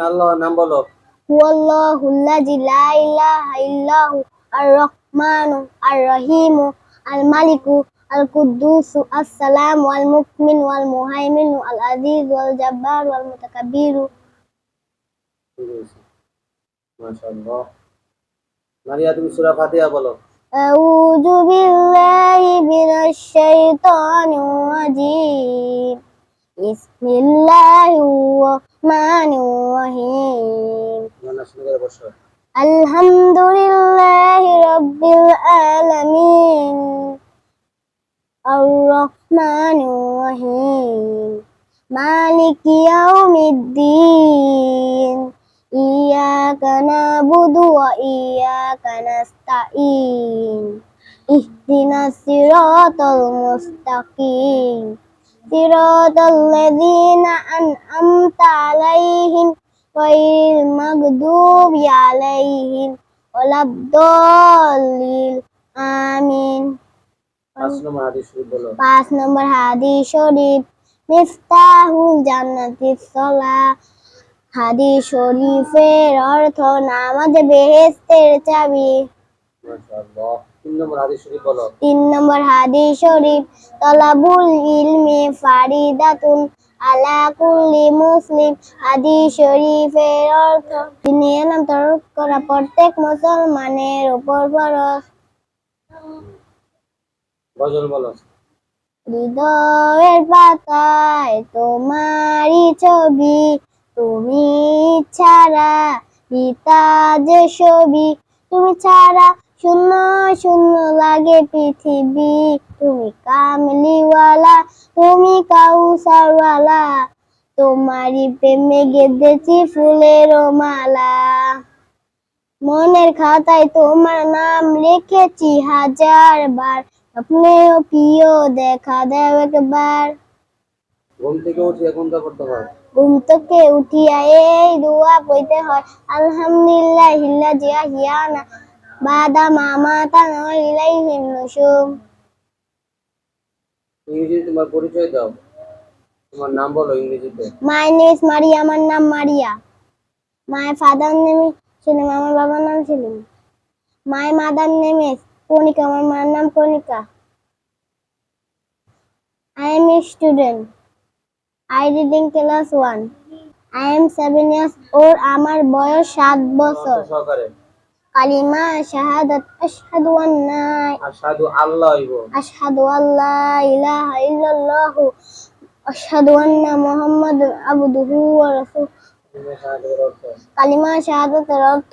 তুমি আল্লাহর নাম বলো। হুয়াল্লাহুল্লাযী লা ইলাহা ইল্লাহু আর-রাহমানু আর-রাহিমু আল-মালিকু আল-কুদ্দুসু আস-সালামু আল-মুমিনু আল-মুহাইমিনু আল-আজিজু আল-জাব্বারু আল-মুতাকাব্বিরু। মাশাআল্লাহ। মারিয়া, তুমি সূরা ফাতিহা বলো। আউযু বিল্লাহি মিনাশ শাইতানির রাজীম। বিসমিল্লাহির রাহমানির রাহিম। বসো। আলহামদুলিল্লাহি রাব্বিল আলামিন আর-রাহমানির রাহিম মালিকি ইয়াউমিদ্দিন ইয়্যাকা না'বুদু ওয়া ইয়্যাকা নাস্তাঈন ইহদিনাস সিরাতাল মুস্তাকিম সিরাতাল লাযীনা আন'আমতা আলাইহিম গhairil maghdubi alaihim waladdallin amin। 5 নম্বর হাদিস শরীফ বলো। 5 নম্বর হাদিস শরীফ মিফতাহুল জান্নাতিস সালাহ। হাদিস শরীফের অর্থ নামাজ বেহেশতের চাবি। মাশাআল্লাহ। 3 নম্বর হাদিস শরীফ বলো। 3 নম্বর হাদিস শরীফ তলাবুল ইলমি ফারিদাতুন আলা কুল্লি মুসলিম। হাদিস শরীফের অর্থ দিনের ইলম তলব করা প্রত্যেক মুসলমানের উপর ফরজ। গজল বলো। হৃদয়ের পাতায় তোমারই ছবি, তুমি ছাড়া পিতা যে ছবি, তুমি ছাড়া শূন্য শূন্য লাগে পৃথিবী, তুমি কামলিওয়ালা, তুমি কাউসারওয়ালা, তোমারই প্রেমে গেঁথেছি ফুলের মালা। মনের খাতায় তোমার নাম লিখেছি 1000 বার, স্বপ্নেও প্রিয় দেখা দাও একবার। ঘুম থেকে উঠে কোন দোয়া পড়তে হয়? ঘুম থেকে উঠিয়া এই দোয়া পড়তে হয়, আলহামদুলিল্লাহিল্লাযী আহইয়ানা বাদা মা আমাতানা ওয়া ইলাইহিন নুশুর। ইংরেজিতে তোমার পরিচয় দাও। তোমার নাম বলো ইংরেজিতে। My name is Maria. আমার নাম Maria. My father name is Selim. আমার বাবার নাম Selim. My mother name is Kanika. আমার মার নাম কণিকা। I am a student. I read in class 1. I am 7 years old. আমার বয়স 7 বছর। সহকারে কালিমা শাহাদাত আশহাদু আন্না আশহাদু আল্লাহ ইবো আশহাদু আল্লা ইলাহা ইল্লাল্লাহ আশহাদু আন্না মুহাম্মাদুর আবদুহু ওয়া রাসূলুহু। কালিমা শাহাদাতের অর্থ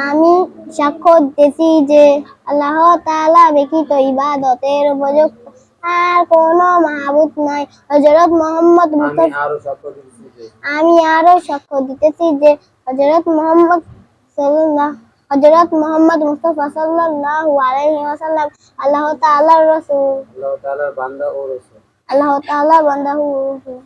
আমি সাক্ষ্য দিতেছি যে আল্লাহ তাআলা ব্যতীত ইবাদতের উপযুক্ত আর কোনো মাবুদ নাই। হযরত মুহাম্মদ মুস্তাফা। আমি আরো সাক্ষ্য দিতেছি যে হযরত মুহাম্মদ মুস্তাফা সাল্লাল্লাহু আলাইহি ওয়াসাল্লাম আল্লাহ তাআলার রাসূল। আল্লাহ তাআলার বান্দা ও রাসূল। আল্লাহ তাআলার বান্দা ও রাসূল।